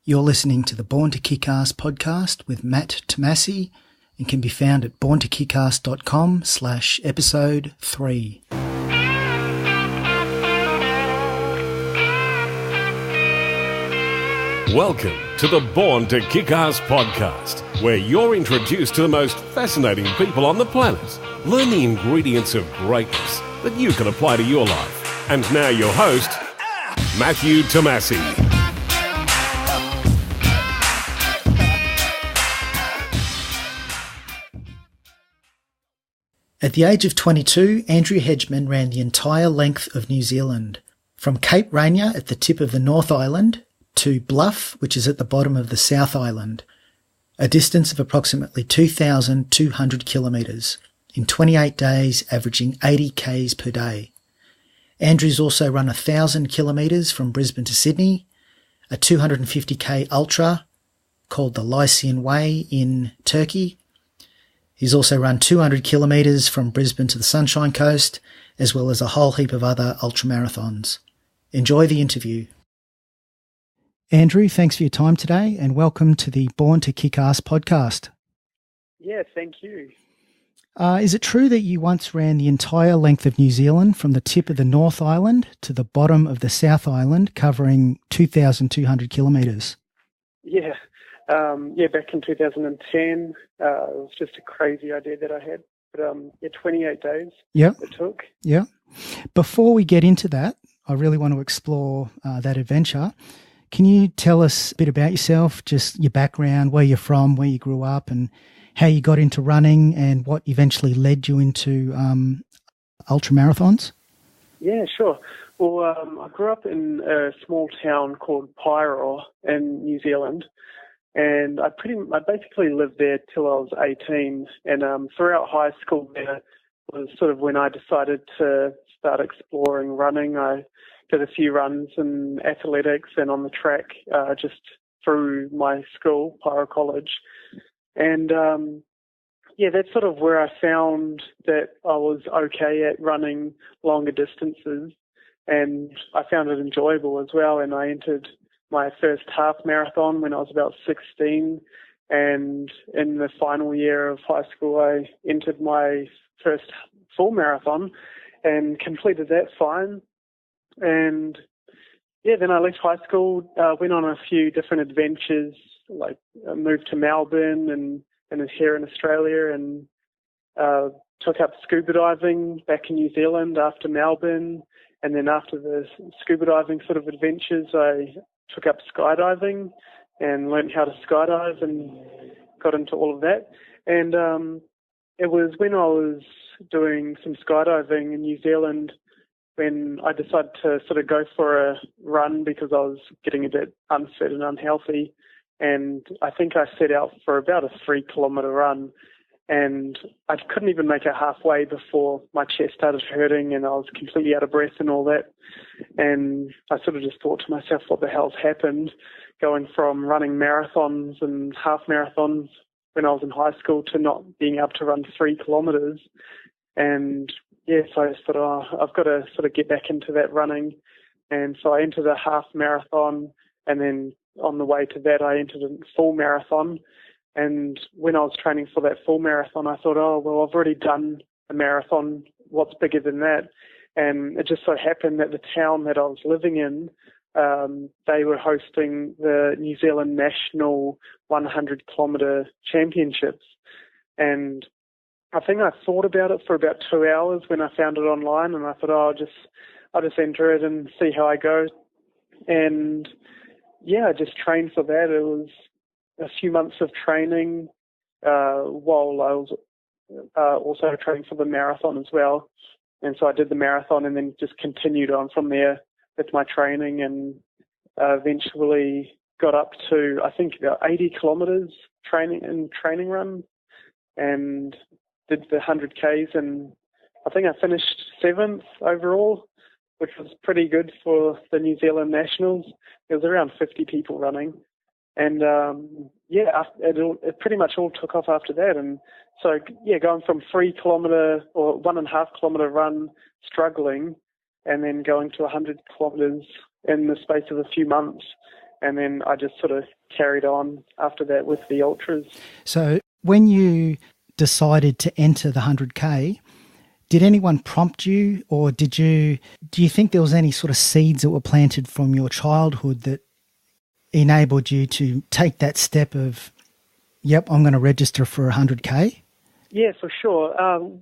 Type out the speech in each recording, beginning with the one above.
You're listening to the Born to Kick Arse podcast with Matt Tomasi and can be found at borntokickarse.com/episode 3. Welcome to the Born to Kick Arse podcast, where you're introduced to the most fascinating people on the planet. Learn the ingredients of greatness that you can apply to your life. And now your host, Matthew Tomasi. At the age of 22, Andrew Hedgman ran the entire length of New Zealand, from Cape Rainier at the tip of the North Island to Bluff, which is at the bottom of the South Island, a distance of approximately 2,200 kilometres, in 28 days, averaging 80 k's per day. Andrew's also run 1,000 kilometres from Brisbane to Sydney, a 250k ultra called the Lycian Way in Turkey. He's also run 200 kilometres from Brisbane to the Sunshine Coast, as well as a whole heap of other ultramarathons. Enjoy the interview. Andrew, thanks for your time today and welcome to the Born to Kick Arse podcast. Yeah, thank you. Is it true that you once ran the entire length of New Zealand from the tip of the North Island to the bottom of the South Island, covering 2,200 kilometres? Yeah. Back in 2010, it was just a crazy idea that I had. But 28 days it took. Yeah. Before we get into that, I really want to explore that adventure. Can you tell us a bit about yourself, just your background, where you're from, where you grew up, and how you got into running and what eventually led you into ultramarathons? Yeah, sure. Well, I grew up in a small town called Paeroa in New Zealand. And I basically lived there till I was 18, and throughout high school there was sort of when I decided to start exploring running. I did a few runs in athletics and on the track just through my school, Paeroa College. And that's sort of where I found that I was okay at running longer distances, and I found it enjoyable as well, and I entered my first half marathon when I was about 16, and in the final year of high school I entered my first full marathon and completed that fine. And then I left high school, went on a few different adventures, like I moved to Melbourne and here in Australia, and took up scuba diving back in New Zealand after Melbourne. And then after the scuba diving sort of adventures, I took up skydiving and learned how to skydive and got into all of that. And it was when I was doing some skydiving in New Zealand when I decided to sort of go for a run because I was getting a bit unfit and unhealthy. And I think I set out for about a 3-kilometre run. And I couldn't even make it halfway before my chest started hurting and I was completely out of breath and all that. And I sort of just thought to myself, what the hell's happened? Going from running marathons and half marathons when I was in high school to not being able to run 3 kilometres. And so I just thought, I've got to sort of get back into that running. And so I entered a half marathon, and then on the way to that I entered a full marathon. And when I was training for that full marathon, I thought, I've already done a marathon. What's bigger than that? And it just so happened that the town that I was living in, they were hosting the New Zealand National 100-kilometre Championships. And I think I thought about it for about 2 hours when I found it online, and I thought, I'll just enter it and see how I go. And I just trained for that. It was a few months of training while I was also training for the marathon as well. And so I did the marathon and then just continued on from there with my training, and eventually got up to, I think, about 80 kilometres training run, and did the 100 Ks, and I think I finished 7th overall, which was pretty good for the New Zealand Nationals. There was around 50 people running. And it pretty much all took off after that. And so, going from 3 kilometre or 1.5 kilometre run struggling, and then going to 100 kilometres in the space of a few months, And then I just sort of carried on after that with the ultras. So when you decided to enter the 100K, did anyone prompt you, or do you think there was any sort of seeds that were planted from your childhood that enabled you to take that step of, yep, I'm going to register for 100K? Yeah, for sure.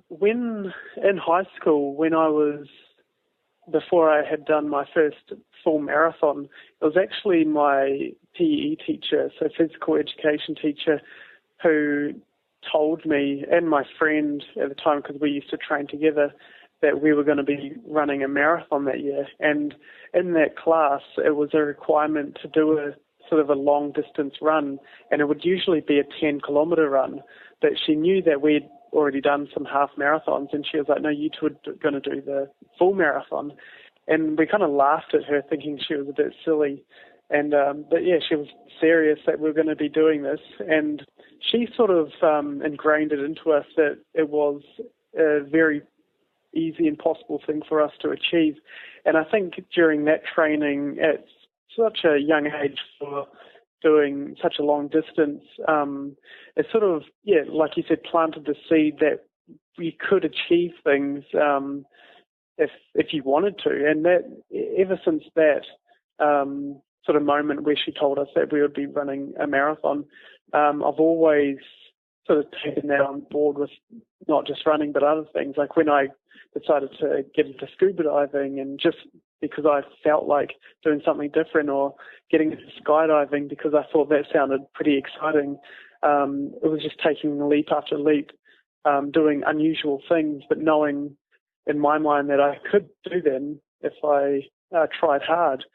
When in high school, before I had done my first full marathon, it was actually my PE teacher, so physical education teacher, who told me and my friend at the time, because we used to train together, that we were going to be running a marathon that year. And in that class, it was a requirement to do a sort of a long distance run, and it would usually be a 10-kilometer run. But she knew that we'd already done some half marathons, and she was like, no, you two are going to do the full marathon. And we kind of laughed at her, thinking she was a bit silly. And but yeah, she was serious that we were going to be doing this, and she sort of ingrained it into us that it was a very easy and possible thing for us to achieve. And I think during that training at such a young age for doing such a long distance, it sort of, yeah, like you said, planted the seed that we could achieve things if you wanted to. And that, ever since that sort of moment where she told us that we would be running a marathon, I've always sort of taken that on board with not just running but other things. Like when I decided to get into scuba diving, and just because I felt like doing something different, or getting into skydiving because I thought that sounded pretty exciting. It was just taking leap after leap, doing unusual things, but knowing in my mind that I could do them if I tried hard.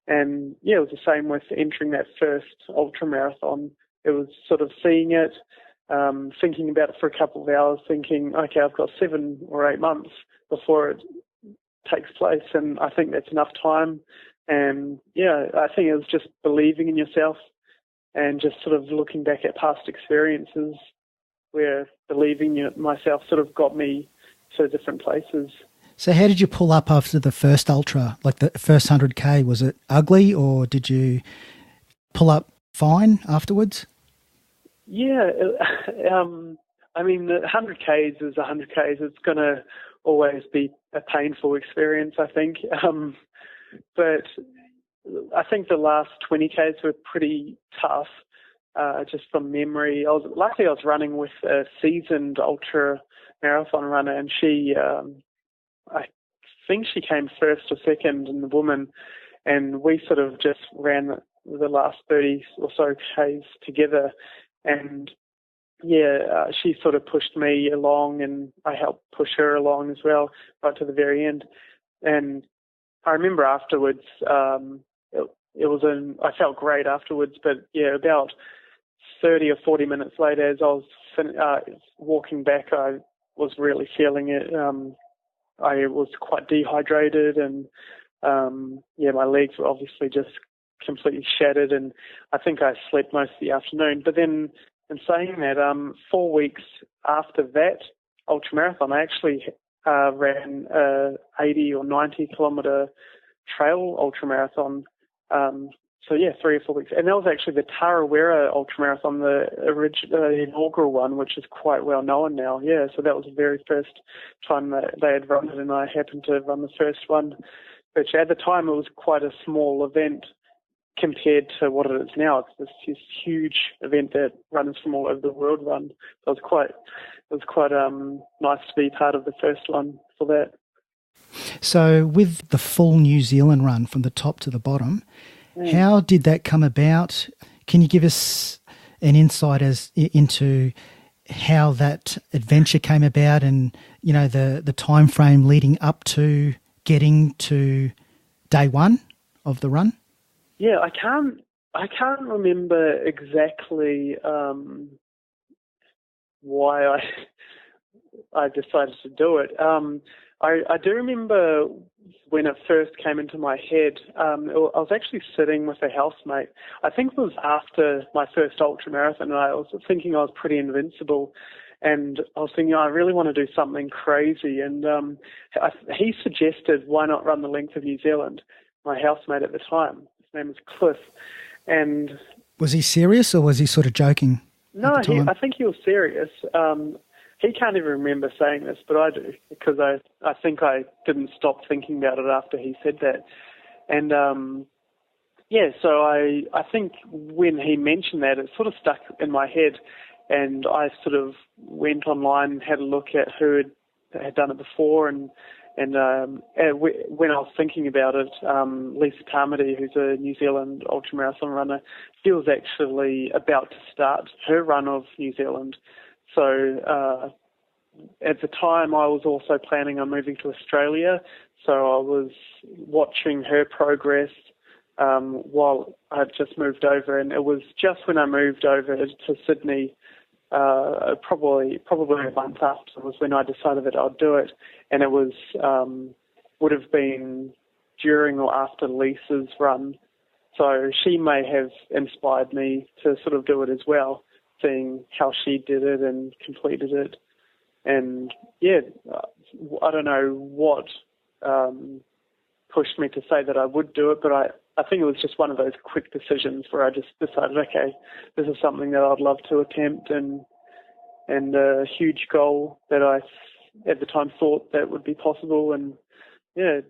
And yeah, it was the same with entering that first ultra marathon. It was sort of seeing it, thinking about it for a couple of hours, thinking, okay, I've got 7 or 8 months before it takes place, and I think that's enough time. And yeah, I think it was just believing in yourself, and just sort of looking back at past experiences where believing in myself sort of got me to different places. So how did you pull up after the first ultra, like the first 100K? Was it ugly, or did you pull up fine afterwards? Yeah, I mean, the 100Ks is 100Ks. It's going to always be a painful experience, I think. But I think the last 20Ks were pretty tough, just from memory. I was running with a seasoned ultra marathon runner, and she, I think she came first or second in the woman, and we sort of just ran the last 30 or so Ks together. And yeah, she sort of pushed me along, and I helped push her along as well, right to the very end. And I remember afterwards, I felt great afterwards, but yeah, about 30 or 40 minutes later, as I was walking back, I was really feeling it. I was quite dehydrated, and yeah, my legs were obviously just completely shattered, and I think I slept most of the afternoon. But then, in saying that, 4 weeks after that ultramarathon, I actually ran a 80 or 90 kilometre trail ultramarathon. So yeah, 3 or 4 weeks, and that was actually the Tarawera ultramarathon, the inaugural one, which is quite well known now. Yeah, so that was the very first time that they had run it, and I happened to run the first one. Which at the time it was quite a small event compared to what it is now. It's this huge event that runners from all over the world run. So it was quite nice to be part of the first one for that. So with the full New Zealand run from the top to the bottom, how did that come about? Can you give us an insight into how that adventure came about, and you know the time frame leading up to getting to day one of the run? Yeah, I can't remember exactly why I decided to do it. I do remember when it first came into my head. I was actually sitting with a housemate. I think it was after my first ultramarathon, and I was thinking I was pretty invincible. And I was thinking, I really want to do something crazy. And he suggested, why not run the length of New Zealand? My housemate at the time, his name was Cliff. And was he serious or was he sort of joking? No, I think he was serious. He can't even remember saying this, but I do, because I think I didn't stop thinking about it after he said that. And so I think when he mentioned that, it sort of stuck in my head, and I sort of went online and had a look at who had done it before, and when I was thinking about it, Lisa Carmody, who's a New Zealand ultramarathon runner, she was actually about to start her run of New Zealand. So at the time, I was also planning on moving to Australia, so I was watching her progress while I'd just moved over, and it was just when I moved over to Sydney, probably a month after, was when I decided that I'd do it, and it was would have been during or after Lisa's run, so she may have inspired me to sort of do it as well, seeing how she did it and completed it. And I don't know what pushed me to say that I would do it, but I think it was just one of those quick decisions where I just decided, okay, this is something that I'd love to attempt, and a huge goal that I at the time thought that would be possible, and it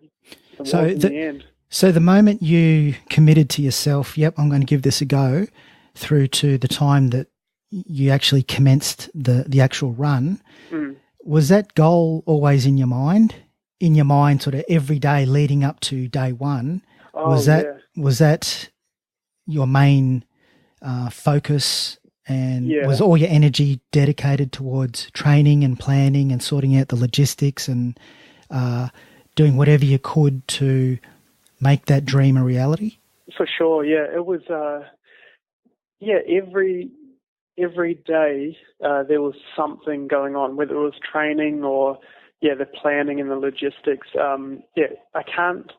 was in the end. So the moment you committed to yourself, yep, I'm going to give this a go, through to the time that you actually commenced the actual run, was that goal always in your mind? In your mind, sort of every day leading up to day one, was that your main focus, and was all your energy dedicated towards training and planning and sorting out the logistics and doing whatever you could to make that dream a reality? For sure, yeah. It was, every day there was something going on, whether it was training or, the planning and the logistics. I can't,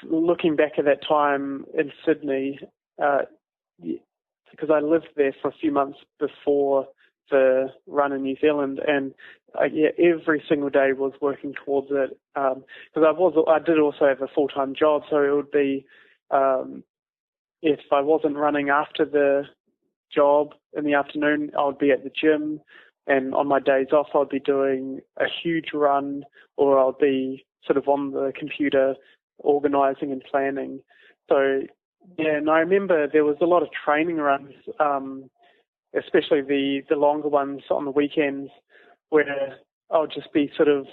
looking back at that time in Sydney, because I lived there for a few months before the run in New Zealand, and every single day was working towards it. Because I did also have a full-time job, so it would be, if I wasn't running after the job in the afternoon, I would be at the gym, and on my days off I'd be doing a huge run, or I'll be sort of on the computer organising and planning. So and I remember there was a lot of training runs, especially the longer ones on the weekends, where I'll just be sort of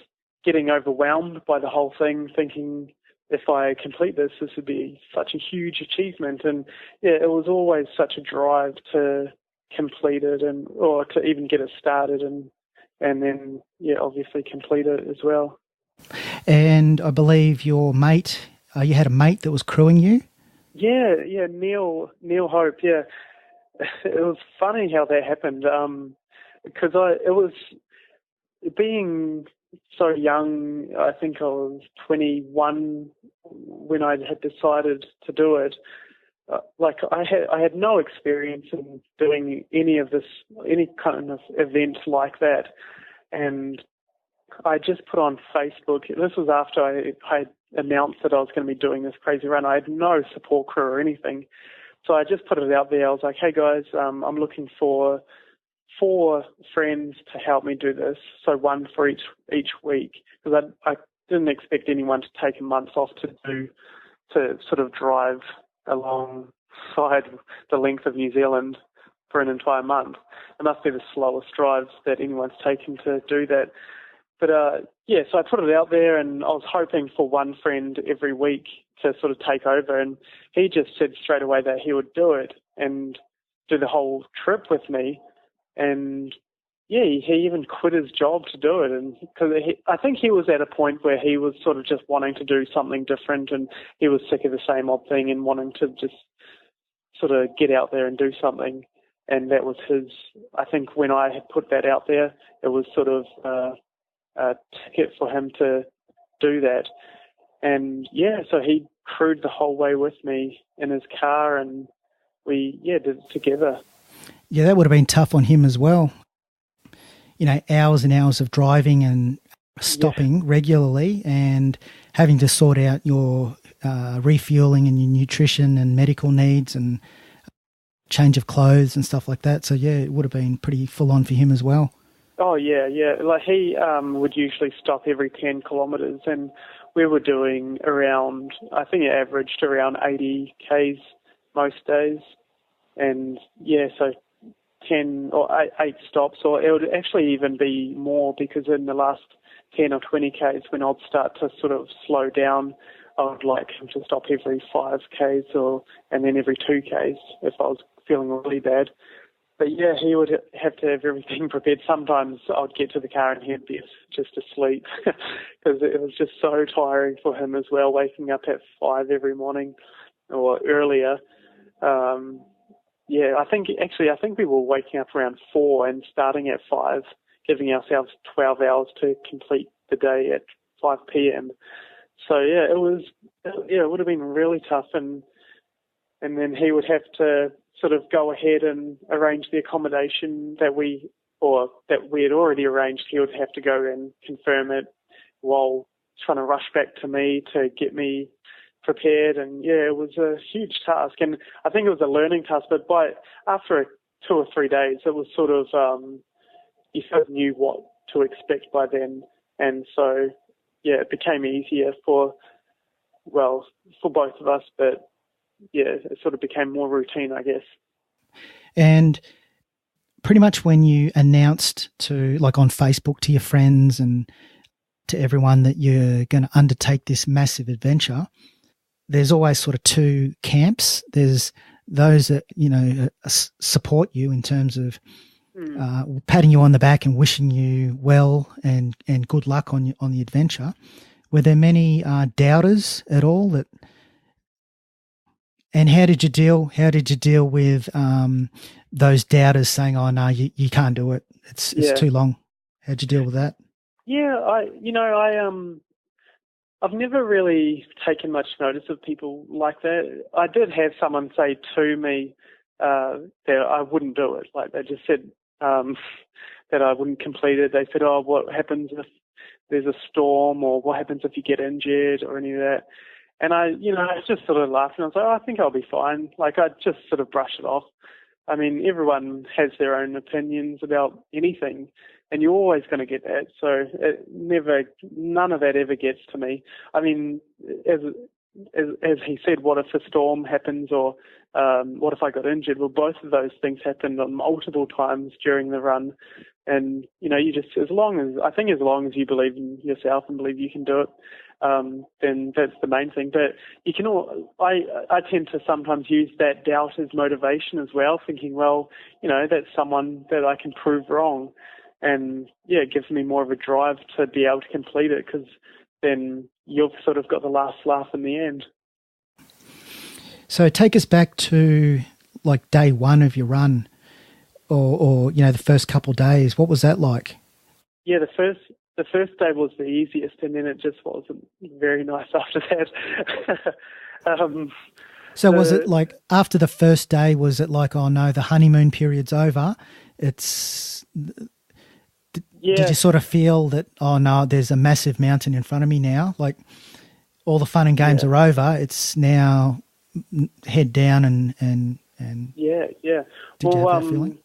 getting overwhelmed by the whole thing, thinking, if I complete this would be such a huge achievement. And it was always such a drive to complete it, or to even get it started, and then obviously complete it as well. And I believe your mate, you had a mate that was crewing you? Yeah, Neil Hope. Yeah, it was funny how that happened, because it was being so young. I think I was 21 when I had decided to do it. I had no experience in doing any kind of event like that, and I just put on Facebook. This was after I announced that I was going to be doing this crazy run. I had no support crew or anything, so I just put it out there. I was like, "Hey guys, I'm looking for 4 friends to help me do this. So 1 for each week, because I didn't expect anyone to take a month off to sort of drive alongside the length of New Zealand for an entire month. It must be the slowest drives that anyone's taken to do that. But so I put it out there, and I was hoping for 1 friend every week to sort of take over, and he just said straight away that he would do it and do the whole trip with me. And he even quit his job to do it, and because I think he was at a point where he was sort of just wanting to do something different, and he was sick of the same old thing and wanting to just sort of get out there and do something. And that was his. I think when I had put that out there, it was sort of a ticket for him to do that. And so he crewed the whole way with me in his car, and we did it together. Yeah, that would have been tough on him as well. Hours and hours of driving and stopping regularly, and having to sort out your refueling and your nutrition and medical needs and change of clothes and stuff like that. So, yeah, it would have been pretty full on for him as well. Oh, yeah. Like he would usually stop every 10 kilometres, and we were doing around, I think it averaged around 80 Ks most days. And, yeah, so 10 or 8 stops, or it would actually even be more, because in the last 10 or 20 Ks, when I'd start to sort of slow down, I would like him to stop every 5 Ks and then every 2 Ks if I was feeling really bad. But yeah, he would have to have everything prepared. Sometimes I'd get to the car and he'd be just asleep because it was just so tiring for him as well, waking up at 5 every morning or earlier. I think we were waking up around 4 and starting at 5, giving ourselves 12 hours to complete the day at 5 p.m. So yeah, it would have been really tough, and then he would have to sort of go ahead and arrange the accommodation that we had already arranged. He would have to go and confirm it while trying to rush back to me to get me prepared. And yeah, it was a huge task, and I think it was a learning task. But after 2 or 3 days, it was sort of you sort of knew what to expect by then, and so yeah, it became easier for both of us. But yeah, it sort of became more routine, I guess. And pretty much when you announced to, like, on Facebook to your friends and to everyone that you're going to undertake this massive adventure, there's always sort of 2 camps. There's those that, support you in terms of patting you on the back and wishing you well and good luck on the adventure. Were there many doubters at all? And how did you deal with those doubters saying, "Oh no, you can't do it. It's too long"? How'd you deal with that? Yeah, I've never really taken much notice of people like that. I did have someone say to me that I wouldn't do it. Like, they just said that I wouldn't complete it. They said, "Oh, what happens if there's a storm, or what happens if you get injured, or any of that?" And I just sort of laughed, and I was like, "Oh, I think I'll be fine." Like, I just sort of brush it off. I mean, everyone has their own opinions about anything, and you're always going to get that. So none of that ever gets to me. I mean, as he said, what if a storm happens, or what if I got injured? Well, both of those things happened multiple times during the run. And, you just, as long as you believe in yourself and believe you can do it, then that's the main thing. But I tend to sometimes use that doubt as motivation as well, thinking, well, that's someone that I can prove wrong. And yeah, it gives me more of a drive to be able to complete it, because then you've sort of got the last laugh in the end. So take us back to like day 1 of your run, or the first couple of days. What was that like? Yeah, the first day was the easiest, and then it just wasn't very nice after that. So was it like after the first day, was it like, oh no, the honeymoon period's over? Did you sort of feel that, oh no, there's a massive mountain in front of me now? Like, all the fun and games are over. It's now head down and yeah. Did you have that feeling?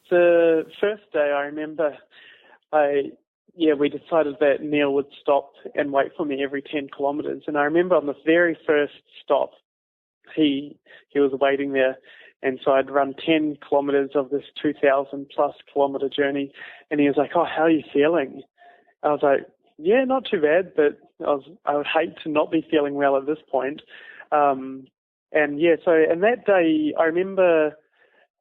The first day, I remember, we decided that Neil would stop and wait for me every 10 kilometres. And I remember on the very first stop, he was waiting there. And so I'd run 10 kilometres of this 2,000 plus kilometre journey. And he was like, "Oh, how are you feeling?" I was like, "Yeah, not too bad, but I would hate to not be feeling well at this point." And that day, I remember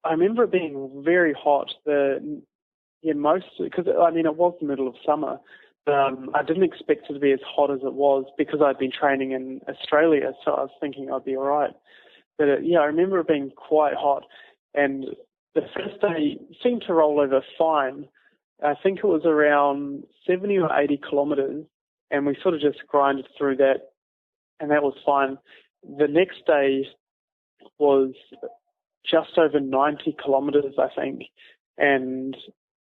it being very hot. Because it was the middle of summer. I didn't expect it to be as hot as it was, because I'd been training in Australia, so I was thinking I'd be all right. But I remember it being quite hot, and the first day seemed to roll over fine. I think it was around 70 or 80 kilometres, and we sort of just grinded through that, and that was fine. The next day was just over 90 kilometres, I think, and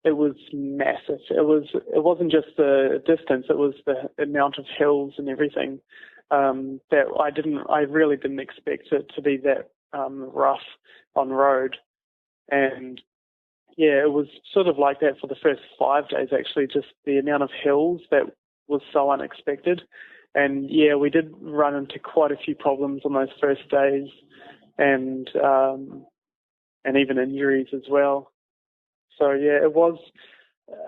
it was massive. It wasn't just the distance; it was the amount of hills and everything. that I really didn't expect it to be that rough on road. And yeah, it was sort of like that for the first 5 days, actually, just the amount of hills that was so unexpected. And yeah, we did run into quite a few problems on those first days, and even injuries as well. So yeah, it was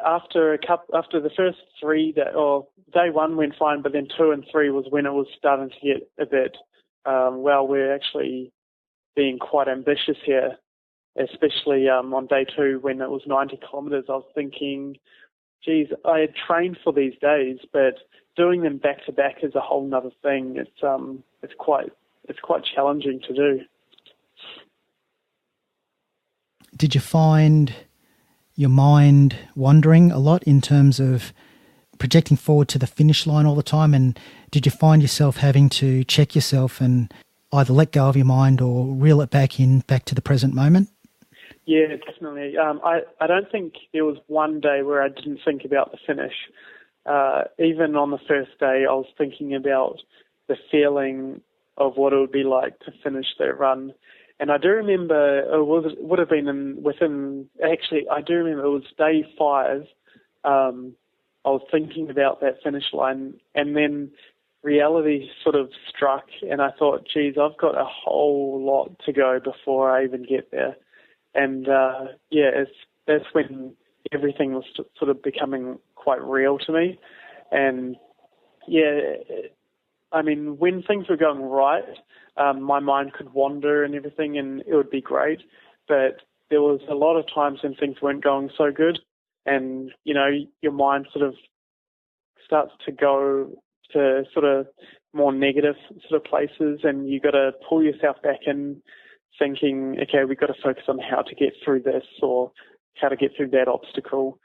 after the first 3 days, or day 1 went fine, but then 2 and 3 was when it was starting to get a bit, we're actually being quite ambitious here, especially on day 2 when it was 90 kilometres. I was thinking, geez, I had trained for these days, but doing them back to back is a whole nother thing. It's quite challenging to do. Did you find your mind wandering a lot in terms of projecting forward to the finish line all the time? And did you find yourself having to check yourself and either let go of your mind or reel it back to the present moment? Yeah, definitely. I don't think there was one day where I didn't think about the finish. Even on the first day, I was thinking about the feeling of what it would be like to finish that run. And I do remember I do remember it was day 5. I was thinking about that finish line, and then reality sort of struck, and I thought, geez, I've got a whole lot to go before I even get there. And that's when everything was sort of becoming quite real to me. And yeah, I mean, when things were going right, my mind could wander and everything, and it would be great. But there was a lot of times when things weren't going so good, and your mind sort of starts to go to sort of more negative sort of places, and you got to pull yourself back in, thinking, okay, we've got to focus on how to get through this or how to get through that obstacle,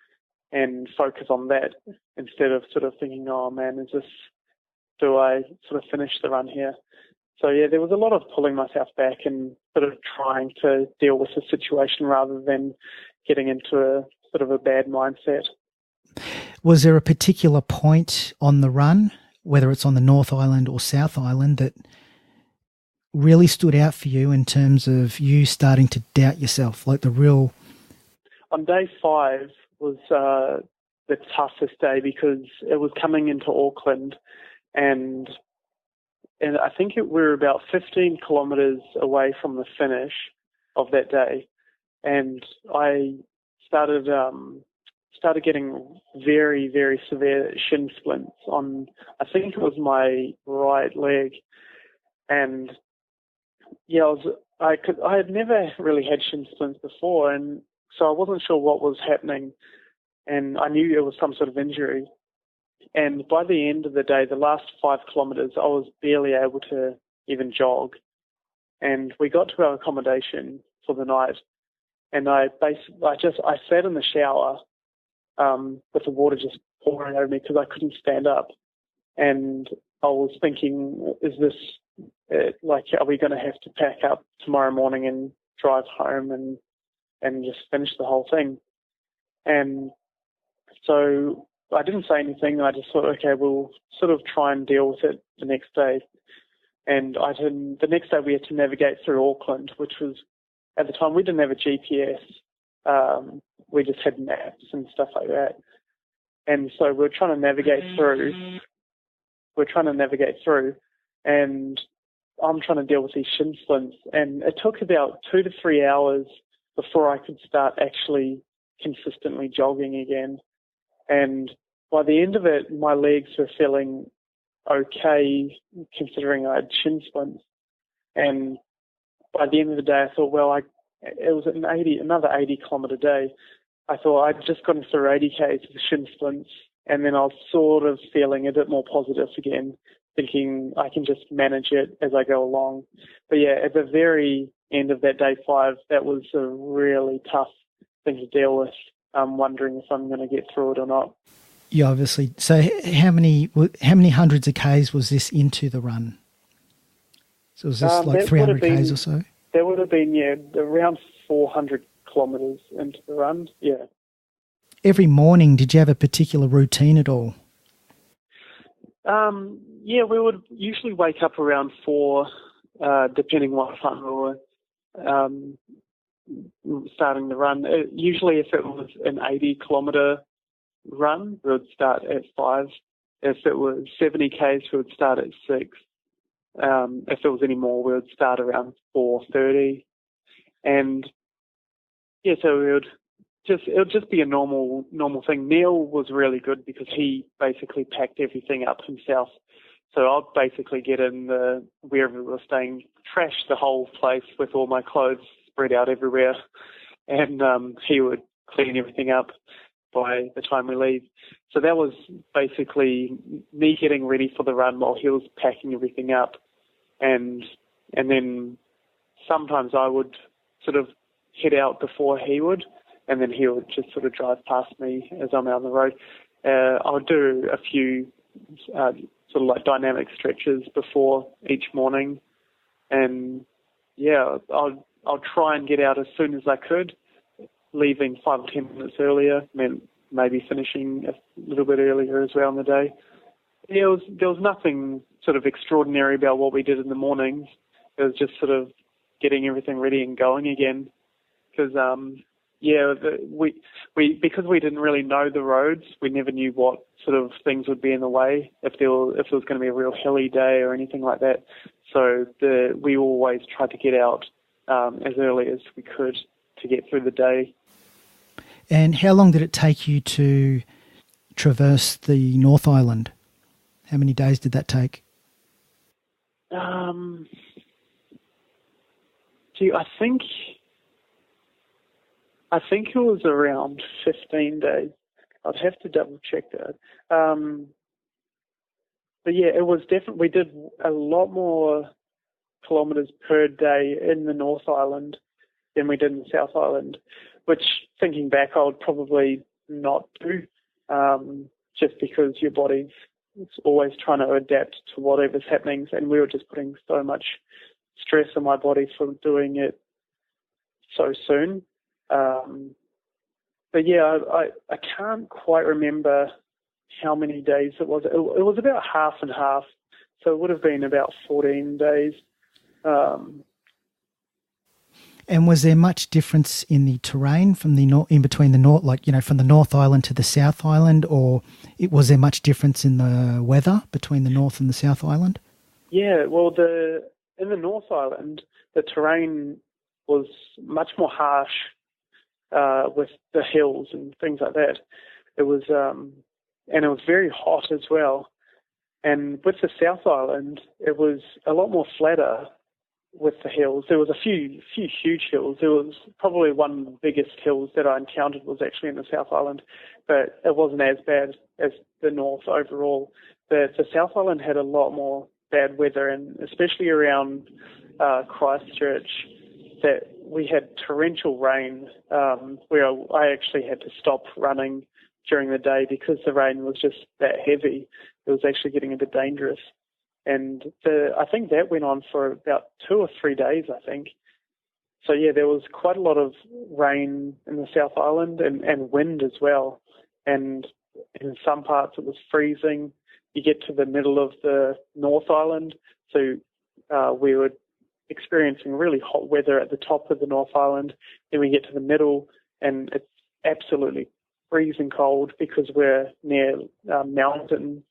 and focus on that instead of sort of thinking, oh man, do I sort of finish the run here? So yeah, there was a lot of pulling myself back and sort of trying to deal with the situation rather than getting into a sort of a bad mindset. Was there a particular point on the run, whether it's on the North Island or South Island, that really stood out for you in terms of you starting to doubt yourself, like the real... On day 5 was the toughest day because it was coming into Auckland, and I think we were about 15 kilometres away from the finish of that day, and I started getting very, very severe shin splints on, I think it was my right leg, and yeah, I had never really had shin splints before, and so I wasn't sure what was happening, and I knew it was some sort of injury. And by the end of the day, the last 5 kilometres, I was barely able to even jog. And we got to our accommodation for the night, and I sat in the shower with the water just pouring over me because I couldn't stand up. And I was thinking, is this are we going to have to pack up tomorrow morning and drive home and just finish the whole thing? And so I didn't say anything. I just thought, okay, we'll sort of try and deal with it the next day. And the next day we had to navigate through Auckland, which was, at the time, we didn't have a GPS. We just had maps and stuff like that. And so we're trying to navigate through. And I'm trying to deal with these shin splints. And it took about 2 to 3 hours before I could start actually consistently jogging again. And by the end of it, my legs were feeling okay, considering I had shin splints. And by the end of the day, I thought, well, it was another 80-kilometre day. I thought I'd just gotten through 80 Ks with shin splints, and then I was sort of feeling a bit more positive again, thinking I can just manage it as I go along. But yeah, at the very end of that day 5, that was a really tough thing to deal with. I'm wondering if I'm going to get through it or not. Yeah, obviously. So how many hundreds of Ks was this into the run? So was this like 300 Ks or so? There would have been, around 400 kilometres into the run, yeah. Every morning, did you have a particular routine at all? Yeah, we would usually wake up around 4, depending what time we were starting the run. Usually if it was an 80-kilometre run, we would start at 5. If it was 70 Ks, we would start at 6. If it was any more, we would start around 4:30. And yeah, so it would just be a normal thing. Neil was really good because he basically packed everything up himself. So I'd basically get in wherever we were staying, trash the whole place with all my clothes spread out everywhere, and he would clean everything up by the time we leave. So that was basically me getting ready for the run while he was packing everything up, and then sometimes I would sort of head out before he would, and then he would just sort of drive past me as I'm out on the road. I would do a few sort of like dynamic stretches before each morning, and yeah, I'll try and get out as soon as I could. Leaving 5 or 10 minutes earlier meant maybe finishing a little bit earlier as well in the day. Yeah, there was nothing sort of extraordinary about what we did in the mornings. It was just sort of getting everything ready and going again. Because because we didn't really know the roads, we never knew what sort of things would be in the way, if it was going to be a real hilly day or anything like that. So we always tried to get out as early as we could to get through the day. And how long did it take you to traverse the North Island? How many days did that take? I think it was around 15 days. I'd have to double check that. But yeah, it was definitely, we did a lot more kilometres per day in the North Island than we did in the South Island, which, thinking back, I would probably not do, just because your body's always trying to adapt to whatever's happening, and we were just putting so much stress on my body for doing it so soon. But yeah, I can't quite remember how many days it was. It was about half and half, so it would have been about 14 days. And was there much difference in the terrain from in between the north, from the North Island to the South Island, or was there much difference in the weather between the North and the South Island? Yeah, well, in the North Island, the terrain was much more harsh with the hills and things like that. It was, and it was very hot as well. And with the South Island, it was a lot more flatter with the hills. There was a few huge hills. There was probably one of the biggest hills that I encountered was actually in the South Island, but it wasn't as bad as the North overall. The South Island had a lot more bad weather, and especially around Christchurch, that we had torrential rain where I actually had to stop running during the day because the rain was just that heavy. It was actually getting a bit dangerous. And I think that went on for about 2 or 3 days, I think. So, yeah, there was quite a lot of rain in the South Island and wind as well. And in some parts it was freezing. You get to the middle of the North Island, so we were experiencing really hot weather at the top of the North Island. Then we get to the middle, and it's absolutely freezing cold because we're near mountain.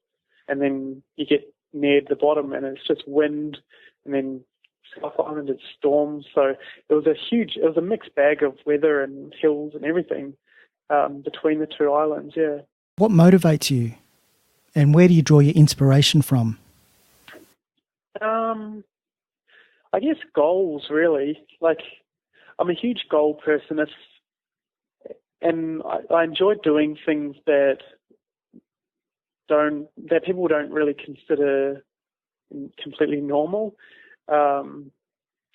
And then you get near the bottom, and it's just wind, and then South Island it's storms. So it was a mixed bag of weather and hills and everything between the two islands. Yeah. What motivates you, and where do you draw your inspiration from? I guess goals, really. Like, I'm a huge goal person, and I enjoy doing things that people don't really consider completely normal. So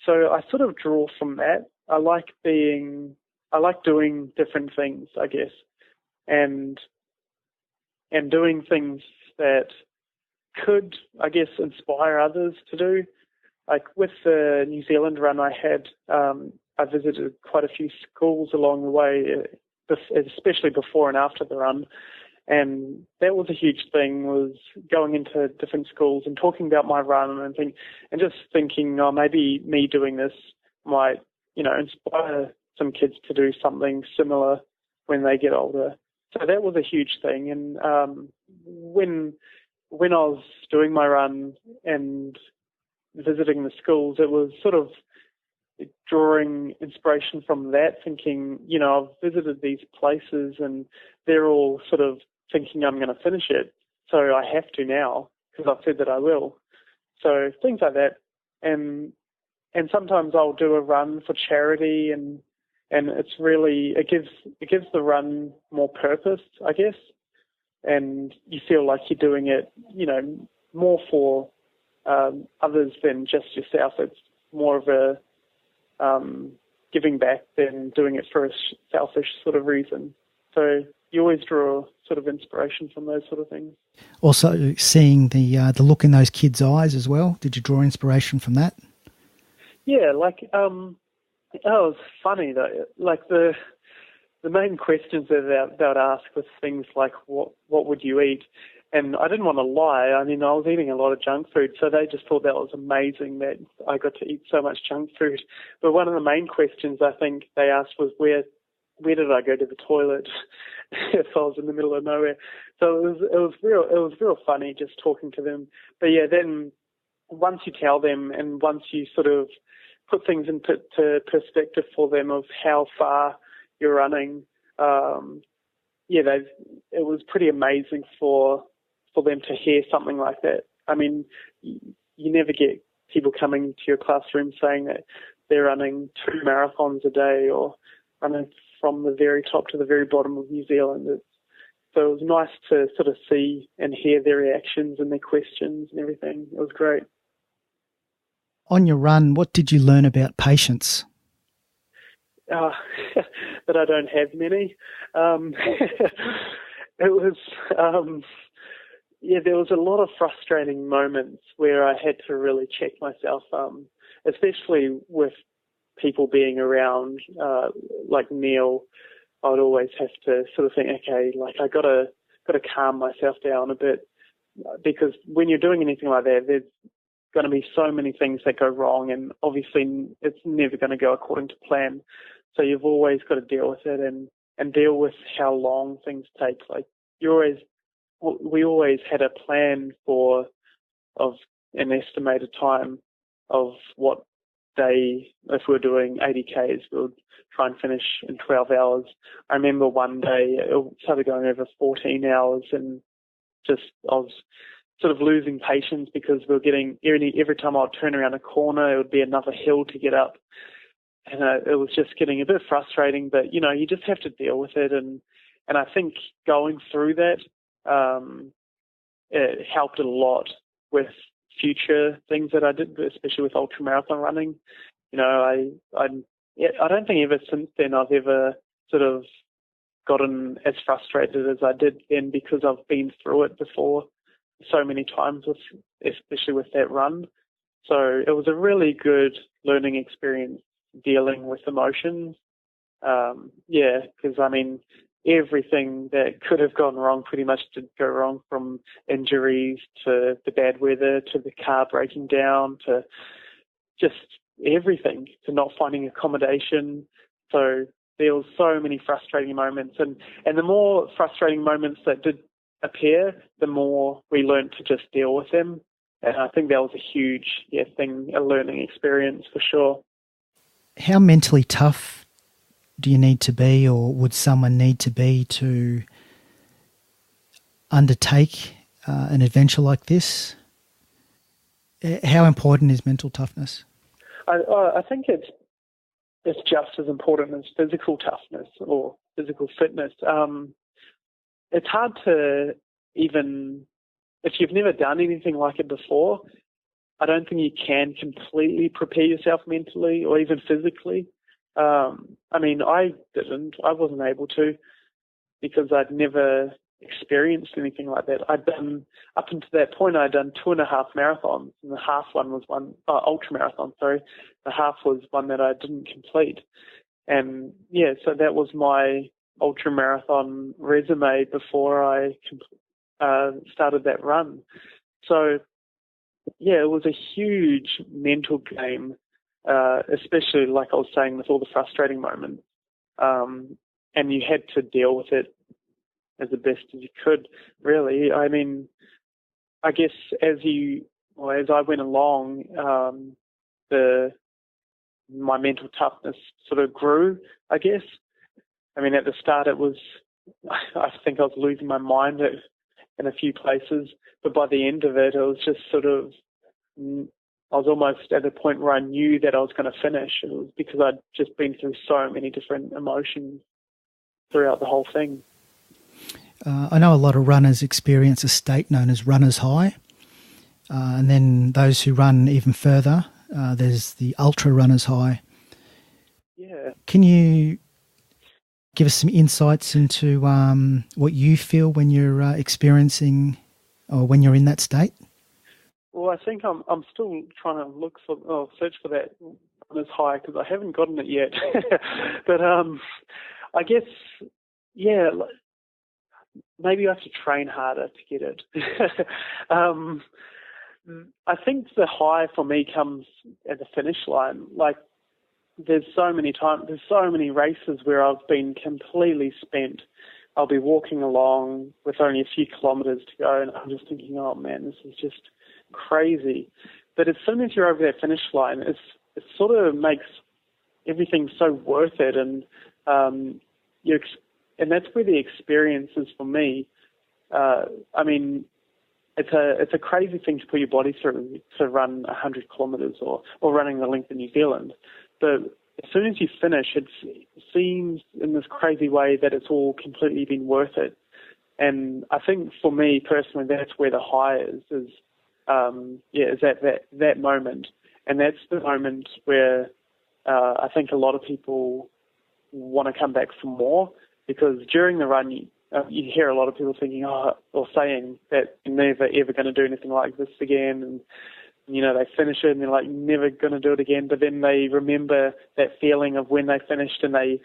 I sort of draw from that. I like doing different things, I guess, and doing things that could, I guess, inspire others to do. Like with the New Zealand run I had, I visited quite a few schools along the way, especially before and after the run. And that was a huge thing, was going into different schools and talking about my run and just thinking, oh, maybe me doing this might, inspire some kids to do something similar when they get older. So that was a huge thing. And when I was doing my run and visiting the schools, it was sort of drawing inspiration from that, thinking, I've visited these places and they're all sort of thinking I'm going to finish it. So I have to now because I've said that I will. So things like that. And sometimes I'll do a run for charity and it's really, it gives the run more purpose, I guess. And you feel like you're doing it, more for others than just yourself. It's more of a giving back than doing it for a selfish sort of reason. So you always draw sort of inspiration from those sort of things. Also, seeing the look in those kids' eyes as well. Did you draw inspiration from that? Yeah, it was funny though. Like the main questions that they would ask was things like, what would you eat? And I didn't want to lie. I mean, I was eating a lot of junk food, so they just thought that was amazing that I got to eat so much junk food. But one of the main questions I think they asked was, where did I go to the toilet if I was in the middle of nowhere? So it was real funny just talking to them. But yeah, then once you tell them and once you sort of put things into perspective for them of how far you're running, it was pretty amazing for them to hear something like that. I mean, you never get people coming to your classroom saying that they're running 2 marathons a day or running from the very top to the very bottom of New Zealand. So it was nice to sort of see and hear their reactions and their questions and everything. It was great. On your run, what did you learn about patience? That I don't have many. It was, there was a lot of frustrating moments where I had to really check myself, especially with people being around, like Neil. I would always have to sort of think, okay, like I got to calm myself down a bit, because when you're doing anything like that, there's going to be so many things that go wrong, and obviously it's never going to go according to plan. So you've always got to deal with it and deal with how long things take. Like we always had a plan of an estimated time of what day, if we're doing 80 Ks, we'll try and finish in 12 hours. I remember one day it started going over 14 hours and I was sort of losing patience because we were getting, every time I'd turn around a corner, it would be another hill to get up. And it was just getting a bit frustrating, but, you just have to deal with it. And I think going through that, it helped a lot with future things that I did, especially with ultramarathon running. I don't think ever since then I've ever sort of gotten as frustrated as I did then, because I've been through it before so many times, especially with that run. So it was a really good learning experience dealing with emotions. Because I mean, everything that could have gone wrong pretty much did go wrong, from injuries to the bad weather to the car breaking down to just everything, to not finding accommodation. So there was so many frustrating moments, and the more frustrating moments that did appear, the more we learned to just deal with them. And I think that was a huge thing, a learning experience for sure. How mentally tough do you need to be, or would someone need to be, to undertake an adventure like this? How important is mental toughness? I think it's just as important as physical toughness or physical fitness. It's hard to, even if you've never done anything like it before, I don't think you can completely prepare yourself mentally or even physically. I mean, I wasn't able to, because I'd never experienced anything like that. Up until that point, I'd done 2.5 marathons, and the half one was ultramarathon, sorry. The half was one that I didn't complete. And so that was my ultramarathon resume before I started that run. So, yeah, it was a huge mental game, especially, like I was saying, with all the frustrating moments. And you had to deal with it as the best as you could, really. I mean, I guess as I went along, my mental toughness sort of grew, I guess. I mean, at the start I think I was losing my mind in a few places, but by the end of it, it was just sort of, I was almost at a point where I knew that I was going to finish. It was because I'd just been through so many different emotions throughout the whole thing. I know a lot of runners experience a state known as runner's high. And then those who run even further, there's the ultra runner's high. Yeah. Can you give us some insights into what you feel when you're experiencing or when you're in that state? Well, I think I'm still trying to search for that runner's high because I haven't gotten it yet. But I guess, yeah, maybe I have to train harder to get it. I think the high for me comes at the finish line. Like, there's so many races where I've been completely spent. I'll be walking along with only a few kilometres to go, and I'm just thinking, oh man, this is just crazy. But as soon as you're over that finish line, it sort of makes everything so worth it, and and that's where the experience is for me. I mean, it's a crazy thing to put your body through to run 100 kilometres or running the length of New Zealand. But as soon as you finish, it seems in this crazy way that it's all completely been worth it. And I think for me personally, that's where the high is at that moment. And that's the moment where I think a lot of people want to come back for more, because during the run, you hear a lot of people thinking, or saying that they're never ever going to do anything like this again, and they finish it and they're like never going to do it again. But then they remember that feeling of when they finished, and a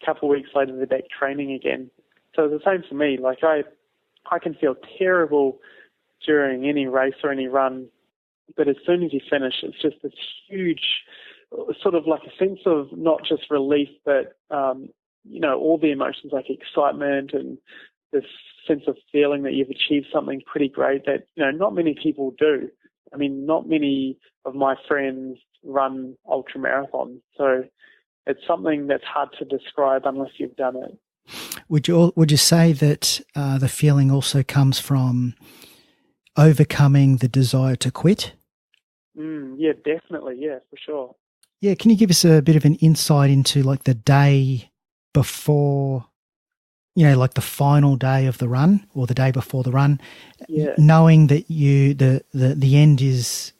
couple of weeks later they're back training again. So it's the same for me. Like I can feel terrible during any race or any run, but as soon as you finish, it's just this huge, sort of like a sense of not just relief, but all the emotions like excitement and this sense of feeling that you've achieved something pretty great that, not many people do. I mean, not many of my friends run ultramarathons. So it's something that's hard to describe unless you've done it. Would you say that the feeling also comes from overcoming the desire to quit? Yeah, definitely. Yeah, for sure. Yeah. Can you give us a bit of an insight into like the day before, like the final day of the run or the day before the run, knowing that the end is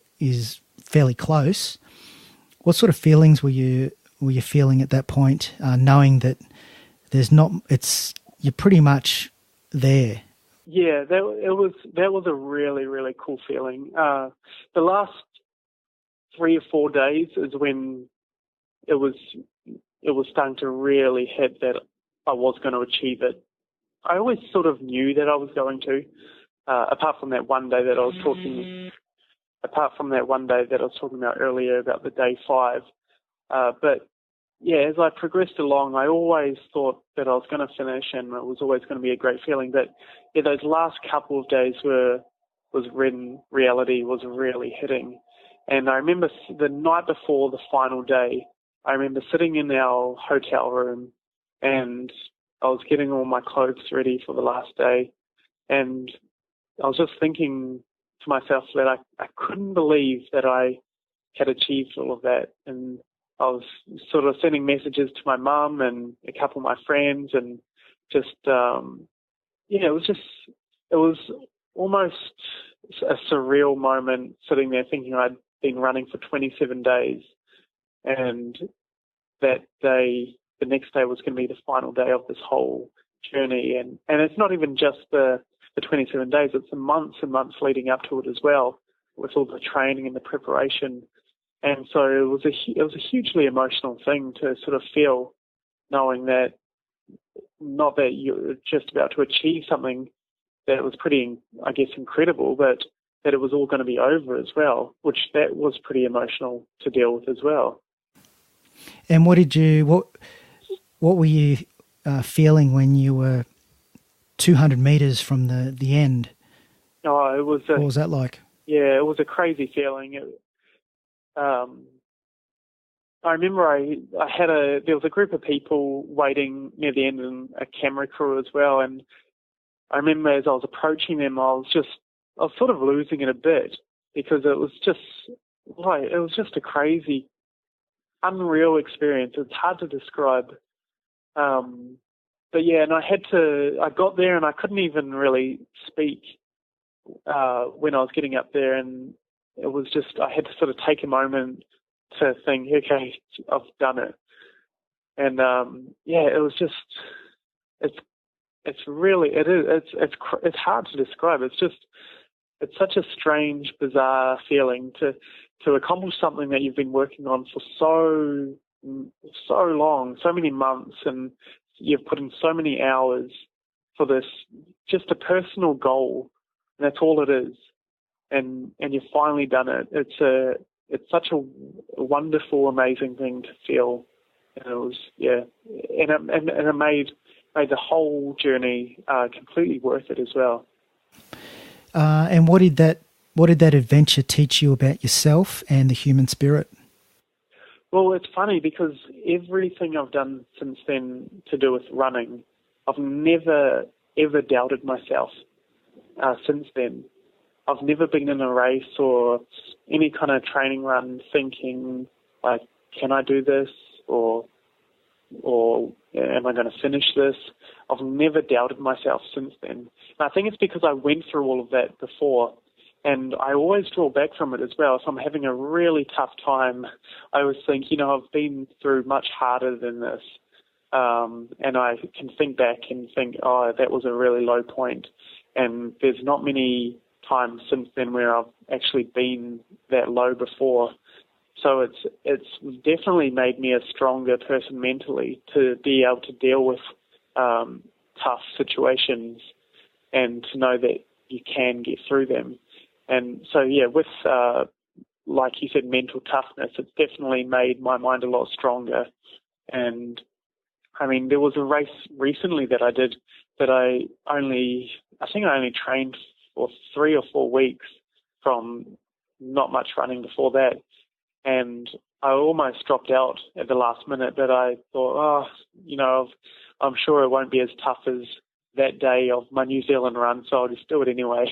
fairly close? What sort of feelings were you feeling at that point, knowing that you're pretty much there? Yeah, that was a really, really cool feeling. The last 3 or 4 days is when it was starting to really hit that I was going to achieve it. I always sort of knew that I was going to, apart from that one day that I was talking about earlier about the day 5. But yeah, as I progressed along, I always thought that I was going to finish, and it was always going to be a great feeling. But yeah, those last couple of days was when reality was really hitting. And I remember the night before the final day, I remember sitting in our hotel room, and I was getting all my clothes ready for the last day. And I was just thinking to myself that I couldn't believe that I had achieved all of that. And I was sort of sending messages to my mum and a couple of my friends, and just, it was almost a surreal moment sitting there thinking I'd been running for 27 days, and that day, the next day was going to be the final day of this whole journey. And it's not even just the 27 days, it's the months and months leading up to it as well, with all the training and the preparation. And so it was a hugely emotional thing to sort of feel, knowing that not that you're just about to achieve something that was pretty, I guess, incredible, but that it was all going to be over as well, which that was pretty emotional to deal with as well. And what were you feeling when you were 200 metres from the end? Oh, it was. What was that like? Yeah, it was a crazy feeling. I remember there was a group of people waiting near the end and a camera crew as well, and I remember as I was approaching them, I was sort of losing it a bit, because it was just a crazy, unreal experience. It's hard to describe. But yeah, and I got there and I couldn't even really speak when I was getting up there, and it was just, I had to sort of take a moment to think, okay, I've done it. And it was just, it's hard to describe. It's such a strange, bizarre feeling to accomplish something that you've been working on for so long, so many months, and you've put in so many hours for this, just a personal goal, and that's all it is. And you've finally done it. It's such a wonderful, amazing thing to feel. And it was, and it made the whole journey completely worth it as well. And what did that adventure teach you about yourself and the human spirit? Well, it's funny because everything I've done since then to do with running, I've never, ever doubted myself since then. I've never been in a race or any kind of training run thinking, like, can I do this? Or am I going to finish this? I've never doubted myself since then. And I think it's because I went through all of that before, and I always draw back from it as well. If I'm having a really tough time, I always think, I've been through much harder than this. And I can think back and think, oh, that was a really low point. And there's not many times since then where I've actually been that low before. So it's definitely made me a stronger person mentally to be able to deal with tough situations and to know that you can get through them. And so, with, like you said, mental toughness, it's definitely made my mind a lot stronger. And, I mean, there was a race recently that I did that I think I only trained for 3 or 4 weeks from not much running before that. And I almost dropped out at the last minute, but I thought, I'm sure it won't be as tough as that day of my New Zealand run, so I'll just do it anyway.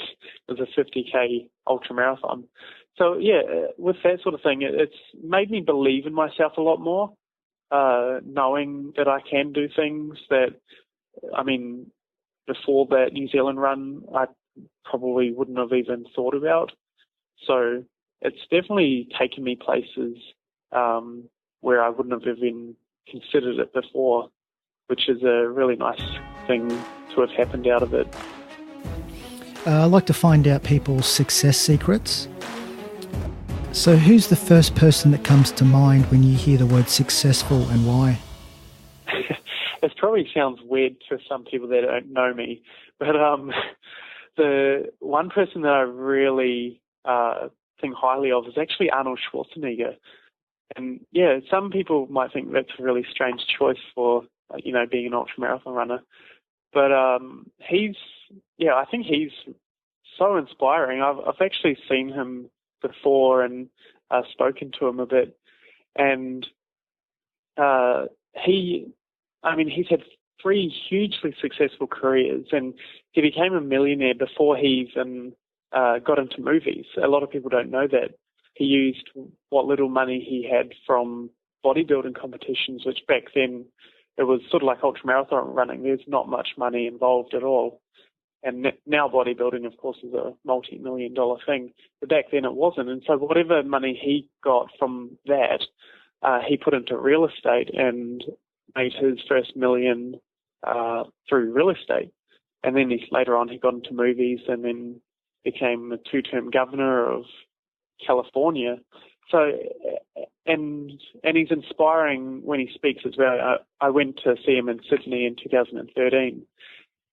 It was a 50K ultramarathon. So, with that sort of thing, it's made me believe in myself a lot more, knowing that I can do things that, before that New Zealand run, I probably wouldn't have even thought about. So it's definitely taken me places where I wouldn't have even considered it before, which is a really nice thing to have happened out of it. I like to find out people's success secrets. So who's the first person that comes to mind when you hear the word successful, and why? It probably sounds weird to some people that don't know me, but the one person that I really think highly of is actually Arnold Schwarzenegger. And some people might think that's a really strange choice for, being an ultramarathon runner. But I think he's so inspiring. I've actually seen him before and spoken to him a bit. And he's had 3 hugely successful careers, and he became a millionaire before he even got into movies. A lot of people don't know that. He used what little money he had from bodybuilding competitions, which back then it was sort of like ultramarathon running. There's not much money involved at all. And now bodybuilding, of course, is a multi-million-dollar thing. But back then it wasn't. And so whatever money he got from that, he put into real estate and made his first million through real estate. And then later on he got into movies and then became a 2-term governor of California. so and he's inspiring when he speaks as well. I went to see him in Sydney in 2013,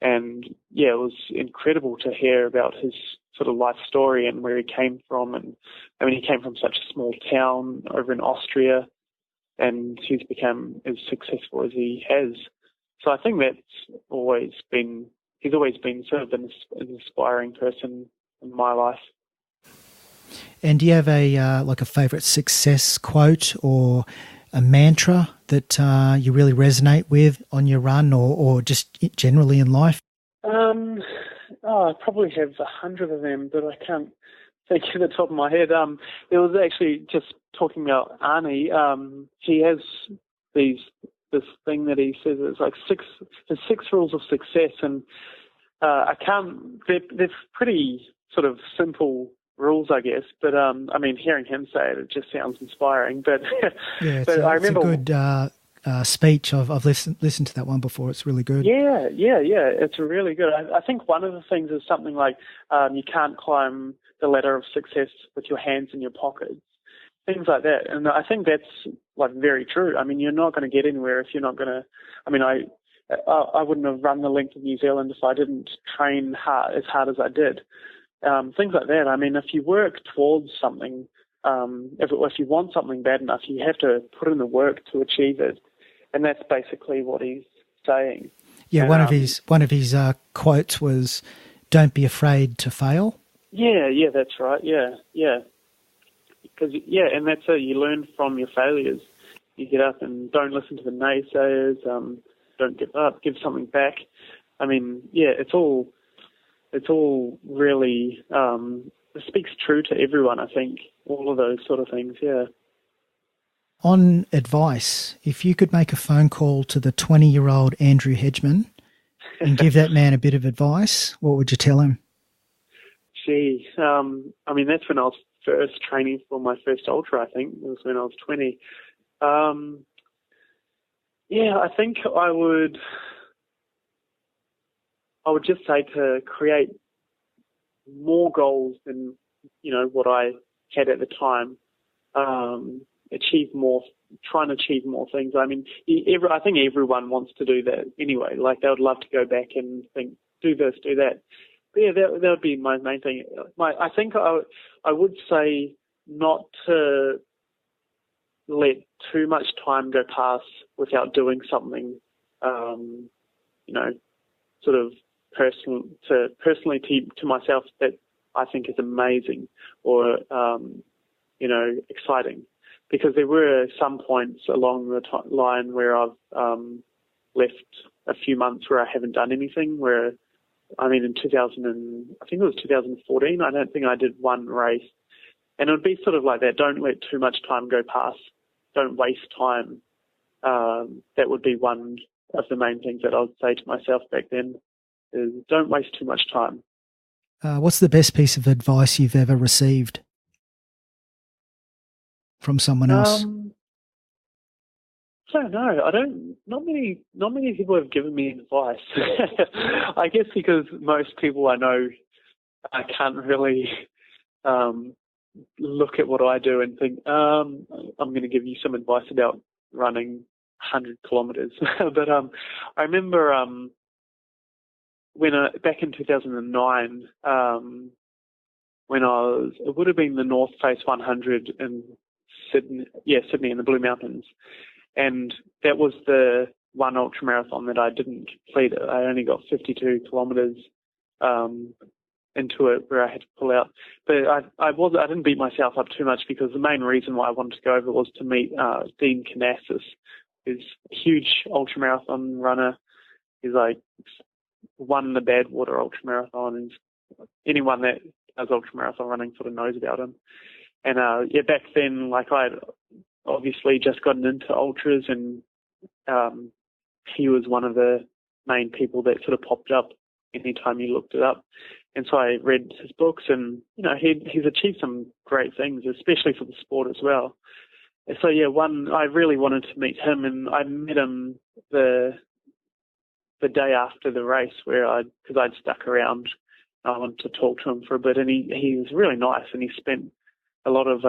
and yeah, it was incredible to hear about his sort of life story and where he came from. And I mean, he came from such a small town over in Austria, and he's become as successful as he has. So I think he's always been sort of an inspiring person in my life. And do you have a favourite success quote or a mantra that you really resonate with on your run, or just generally in life? I probably have 100 of them, but I can't think of the top of my head. It was actually just talking about Arnie. He has this thing that he says it's like the six rules of success, and they're pretty sort of simple rules, I guess. But I mean, hearing him say it just sounds inspiring. But yeah, but I remember it's a good speech. I've listened to that one before. It's really good. Yeah. It's really good. I think one of the things is something like you can't climb the ladder of success with your hands in your pockets, things like that. And I think that's like very true. I mean, you're not going to get anywhere if you're not going to. I mean, I wouldn't have run the length of New Zealand if I didn't train as hard as I did. Things like that. I mean, if you work towards something, if you want something bad enough, you have to put in the work to achieve it, and that's basically what he's saying. Yeah, one of his quotes was, "Don't be afraid to fail." Yeah, that's right. Yeah, because and that's it. You learn from your failures. You get up and don't listen to the naysayers. Don't give up. Give something back. I mean, yeah, it's all really it speaks true to everyone, I think, all of those sort of things, yeah. On advice, if you could make a phone call to the 20-year-old Andrew Hedgman and give that man a bit of advice, what would you tell him? Gee, I mean, that's when I was first training for my first ultra, I think. It was when I was 20. I think I would just say to create more goals than, what I had at the time. Try and achieve more things. I mean, I think everyone wants to do that anyway. Like, they would love to go back and think, do this, do that. But yeah, that would be my main thing. I think I would say not to let too much time go past without doing something, sort of personally to myself that I think is amazing or, exciting. Because there were some points along the line where I've left a few months where I haven't done anything. Where, I mean, in 2014, I don't think I did one race. And it would be sort of like that. Don't let too much time go past. Don't waste time. That would be one of the main things that I would say to myself back then, is don't waste too much time. What's the best piece of advice you've ever received from someone else? I don't know. Not many people have given me advice. I guess because most people I know can't really look at what I do and think, I'm going to give you some advice about running 100 kilometres. But I remember back in 2009, when it would have been the North Face 100 in Sydney in the Blue Mountains, and that was the one ultramarathon that I didn't complete. I only got 52 kilometres into it, where I had to pull out. But I didn't beat myself up too much, because the main reason why I wanted to go over was to meet Dean Canassis, who's a huge ultramarathon runner. He's like won the Badwater ultramarathon, and anyone that does ultramarathon running sort of knows about him. And back then, like, I'd obviously just gotten into ultras, and he was one of the main people that sort of popped up anytime you looked it up. And so I read his books, and he's achieved some great things, especially for the sport as well. And so I really wanted to meet him, and I met him the day after the race, because I'd stuck around. I wanted to talk to him for a bit, and he was really nice, and he spent a lot of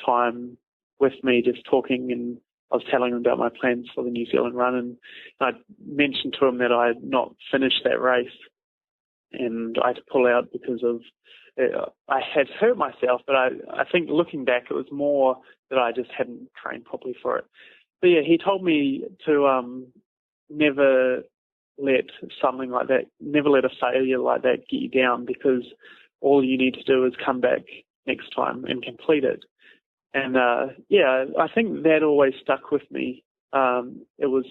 time with me just talking, and I was telling him about my plans for the New Zealand run, and I mentioned to him that I had not finished that race and I had to pull out because of I had hurt myself, but I think looking back it was more that I just hadn't trained properly for it. But yeah, he told me to never let something like that, never let a failure like that get you down, because all you need to do is come back next time and complete it. And yeah, I think that always stuck with me. It was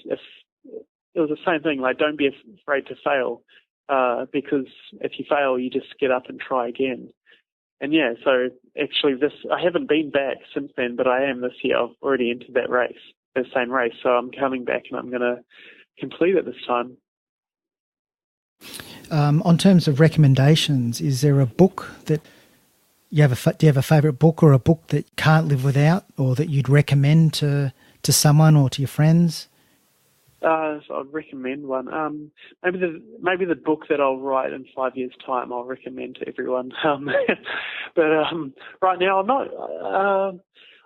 the same thing, like don't be afraid to fail, because if you fail, you just get up and try again. And yeah, so actually I haven't been back since then, but I am this year. I've already entered that race, the same race. So I'm coming back and I'm going to complete it this time. On terms of recommendations, is there a book that do you have a favourite book, or a book that you can't live without, or that you'd recommend to someone or to your friends? So I'd recommend one. Maybe the book that I'll write in 5 years' time, I'll recommend to everyone. But right now, I'm not.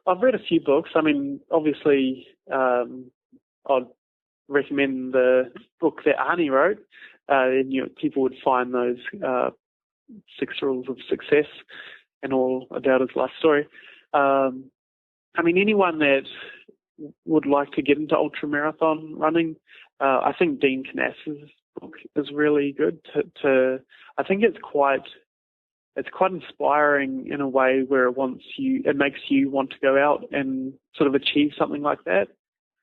I've read a few books. I mean, obviously, I'd recommend the book that Arnie wrote. And people would find those 6 Rules of Success and all about his life story. I mean, anyone that would like to get into ultramarathon running, I think Dean Knass's book is really good. I think it's quite inspiring in a way where it makes you want to go out and sort of achieve something like that.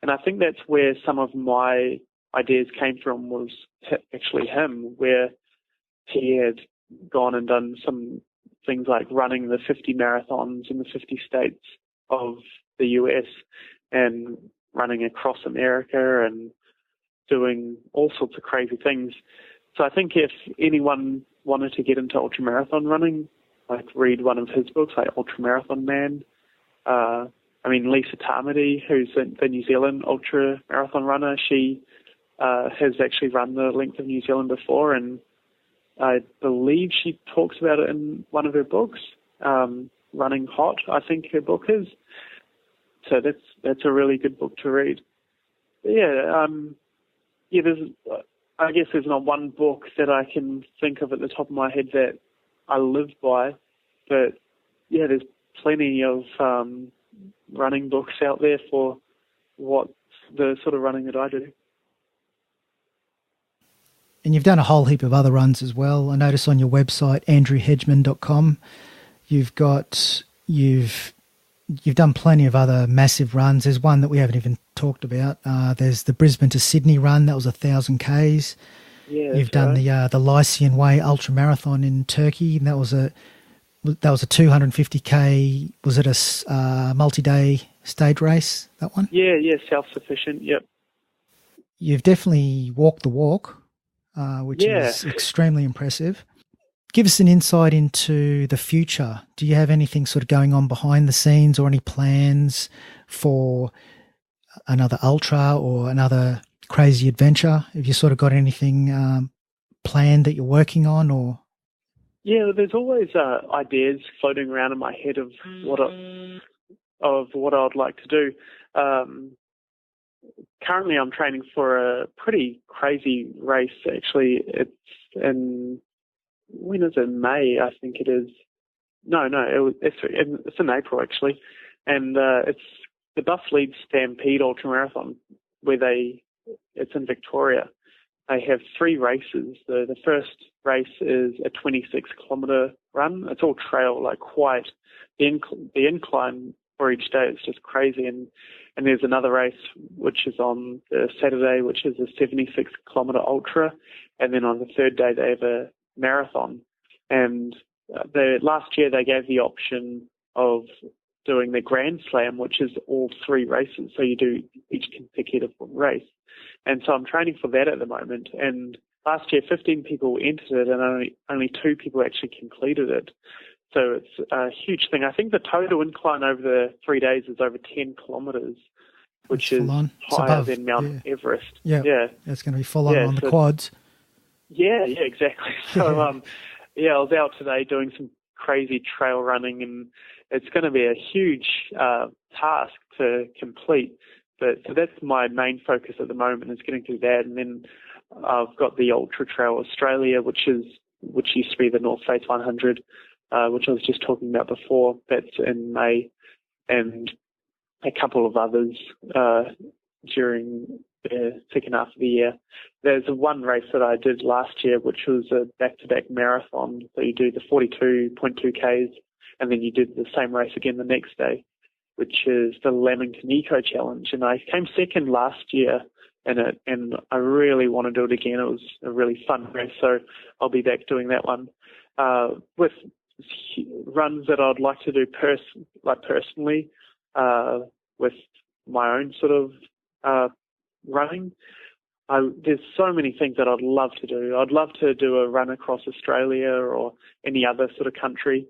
And I think that's where some of my ideas came from, was actually him, where he had gone and done some things like running the 50 marathons in the 50 states of the US and running across America and doing all sorts of crazy things. So I think if anyone wanted to get into ultramarathon running, like read one of his books, like Ultramarathon Man. I mean, Lisa Tamati, who's the New Zealand ultramarathon runner, she has actually run the length of New Zealand before, and I believe she talks about it in one of her books, Running Hot, I think her book is. So that's a really good book to read. But yeah, I guess there's not one book that I can think of at the top of my head that I live by, but yeah, there's plenty of running books out there for what the sort of running that I do. And you've done a whole heap of other runs as well. I notice on your website, andrewhedgman.com, you've done plenty of other massive runs. There's one that we haven't even talked about. There's the Brisbane to Sydney run. That was 1,000 Ks. Yeah, you've done right. the Lycian Way ultramarathon in Turkey, and that was a 250K. Was it a multi-day stage race, that one? Yeah, self-sufficient, yep. You've definitely walked the walk, which is extremely impressive. Give us an insight into the future. Do you have anything sort of going on behind the scenes, or any plans for another ultra or another crazy adventure? Have you sort of got anything planned that you're working on, or? Yeah, there's always ideas floating around in my head of what I'd like to do. Currently, I'm training for a pretty crazy race. Actually, it's in. When is it? May, I think it is. No, it's in April actually, and it's the Buff League Stampede Ultramarathon, it's in Victoria. They have 3 races. The first race is a 26-kilometre run. It's all trail, like quite the incline for each day is just crazy, and there's another race which is on the Saturday, which is a 76-kilometre ultra, and then on the third day they have a marathon. And last year they gave the option of doing the Grand Slam, which is all 3 races, so you do each consecutive race. And so I'm training for that at the moment, and last year 15 people entered it and only 2 people actually completed it. So it's a huge thing. I think the total incline over the 3 days is over 10 kilometres, which is higher than Mount Everest. Yeah, it's going to be full on the quads. Yeah, exactly. So, I was out today doing some crazy trail running, and it's going to be a huge task to complete. But so that's my main focus at the moment, is getting through that. And then I've got the Ultra Trail Australia, which used to be the North Face 100, which I was just talking about before. That's in May, and a couple of others during the second half of the year. There's one race that I did last year, which was a back-to-back marathon. So you do the 42.2 Ks, and then you did the same race again the next day, which is the Lamington Eco Challenge. And I came second last year in it, and I really want to do it again. It was a really fun race, so I'll be back doing that one. With runs that I'd like to do personally, with my own sort of running, there's so many things that I'd love to do. I'd love to do a run across Australia or any other sort of country.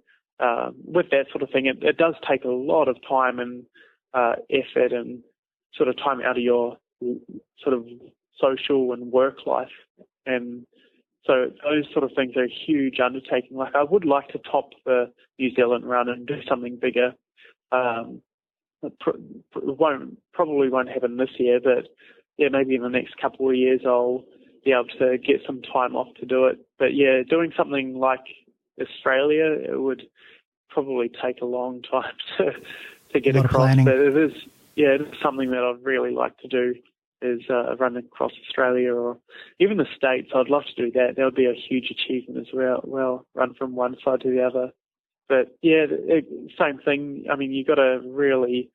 With that sort of thing, it does take a lot of time and effort and sort of time out of your sort of social and work life. And so those sort of things are a huge undertaking. Like, I would like to top the New Zealand run and do something bigger. Probably won't happen this year, but yeah, maybe in the next couple of years I'll be able to get some time off to do it. But yeah, doing something like Australia, it would probably take a long time to get across. But it is something that I'd really like to do, is run across Australia or even the States. I'd love to do that. That would be a huge achievement as well, run from one side to the other. But yeah, same thing. I mean, you got to really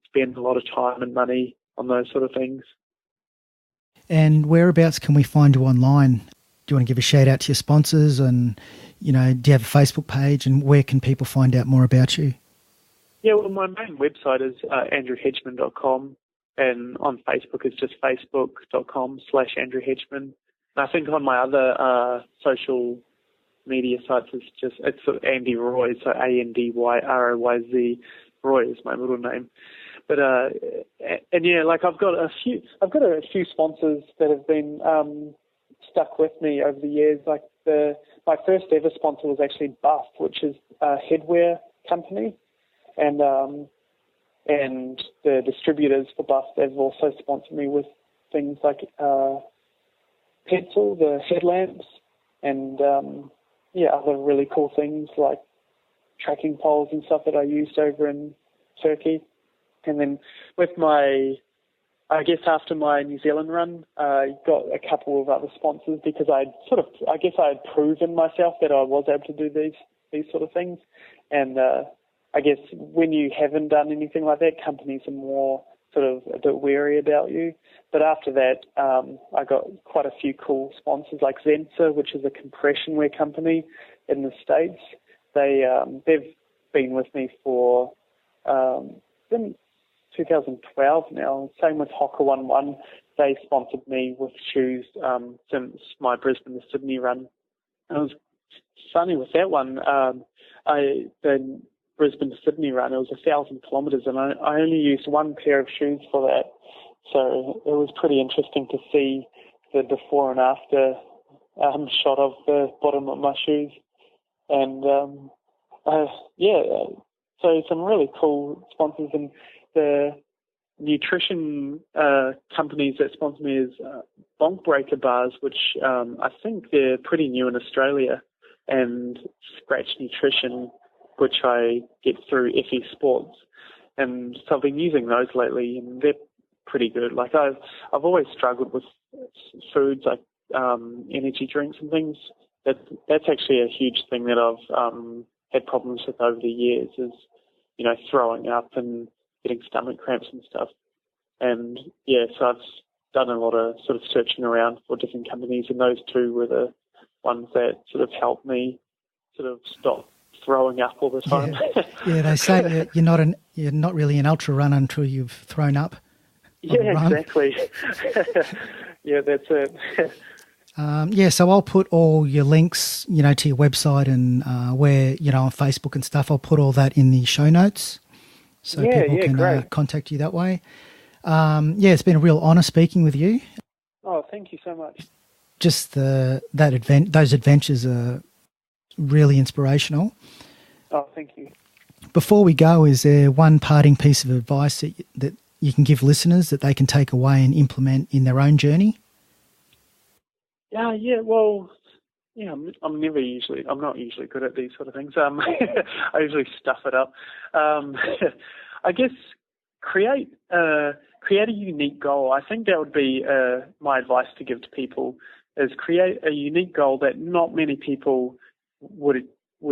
spend a lot of time and money on those sort of things. And whereabouts can we find you online? Do you want to give a shout out to your sponsors, and do you have a Facebook page, and where can people find out more about you? Yeah, well, my main website is andrewhedgman.com, and on Facebook it's just facebook.com/Andrew Hedgman. And I think on my other social media sites it's sort of Andy Roy, so ANDYROYZ. Roy is my middle name. But and yeah, like I've got a few sponsors that have been stuck with me over the years. Like my first ever sponsor was actually Buff, which is a headwear company, and the distributors for Buff, they've also sponsored me with things like Pencil, the headlamps, and other really cool things like tracking poles and stuff that I used over in Turkey. And then with after my New Zealand run, I got a couple of other sponsors because I had proven myself that I was able to do these sort of things. And I guess when you haven't done anything like that, companies are more sort of a bit wary about you. But after that, I got quite a few cool sponsors like Zensa, which is a compression wear company in the States. They've been with me for since 2012 now. Same with Hoka 11. They sponsored me with shoes since my Brisbane to Sydney run. And it was funny with that one. The Brisbane to Sydney run, it was 1,000 kilometres, and I only used one pair of shoes for that. So it was pretty interesting to see the before and after shot of the bottom of my shoes. And so some really cool sponsors. And the nutrition companies that sponsor me is Bonk Breaker bars, which I think they're pretty new in Australia, and Scratch Nutrition, which I get through FE Sports. And so I've been using those lately, and they're pretty good. Like I've always struggled with foods like energy drinks and things. That's actually a huge thing that I've had problems with over the years, is throwing up and getting stomach cramps and stuff. And yeah, so I've done a lot of sort of searching around for different companies, and those two were the ones that sort of helped me sort of stop throwing up all the time. Yeah, they say you're not really an ultra runner until you've thrown up. Yeah, exactly. Yeah, that's it. So I'll put all your links, to your website and where, on Facebook and stuff. I'll put all that in the show notes so people can contact you that way. It's been a real honour speaking with you. Oh, thank you so much. Just those adventures are really inspirational. Oh, thank you. Before we go, is there one parting piece of advice that you can give listeners that they can take away and implement in their own journey? Well, I'm not usually good at these sort of things. I usually stuff it up. I guess create a unique goal. I think that would be my advice to give to people, is create a unique goal that not many people would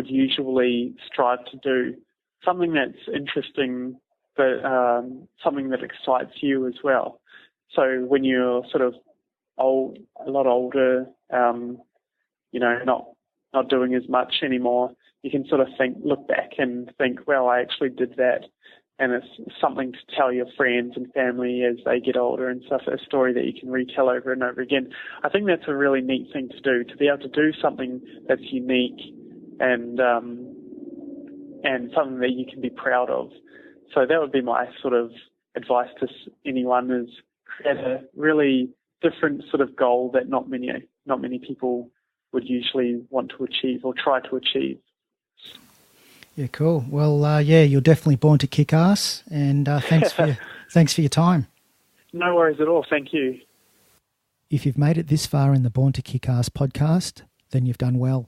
usually strive to do. Something that's interesting, but something that excites you as well. So when you're sort of a lot older, not doing as much anymore, you can sort of look back and think, well, I actually did that. And it's something to tell your friends and family as they get older and stuff, a story that you can retell over and over again. I think that's a really neat thing to do, to be able to do something that's unique and something that you can be proud of. So that would be my sort of advice to anyone, is create a really different sort of goal that not many people would usually want to achieve or try to achieve. Yeah, cool. Well, you're definitely born to kick ass, and thanks for your time. No worries at all. Thank you. If you've made it this far in the Born to Kick Arse podcast, then you've done well.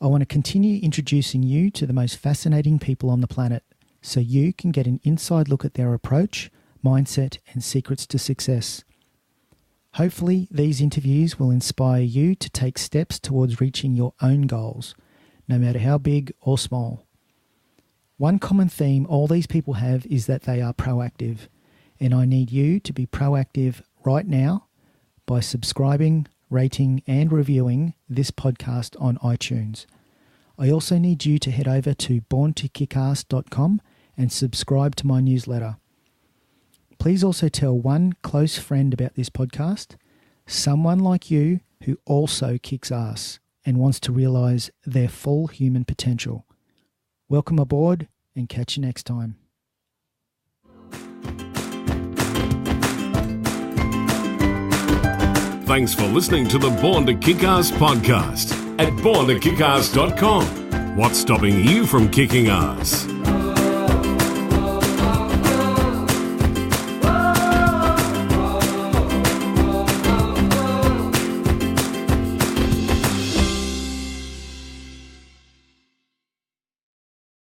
I want to continue introducing you to the most fascinating people on the planet, so you can get an inside look at their approach, mindset, and secrets to success. Hopefully, these interviews will inspire you to take steps towards reaching your own goals, no matter how big or small. One common theme all these people have is that they are proactive, and I need you to be proactive right now by subscribing, rating, and reviewing this podcast on iTunes. I also need you to head over to borntokickarse.com and subscribe to my newsletter. Please also tell one close friend about this podcast, someone like you who also kicks ass and wants to realise their full human potential. Welcome aboard, and catch you next time. Thanks for listening to the Born to Kick Arse podcast at borntokickarse.com. What's stopping you from kicking ass?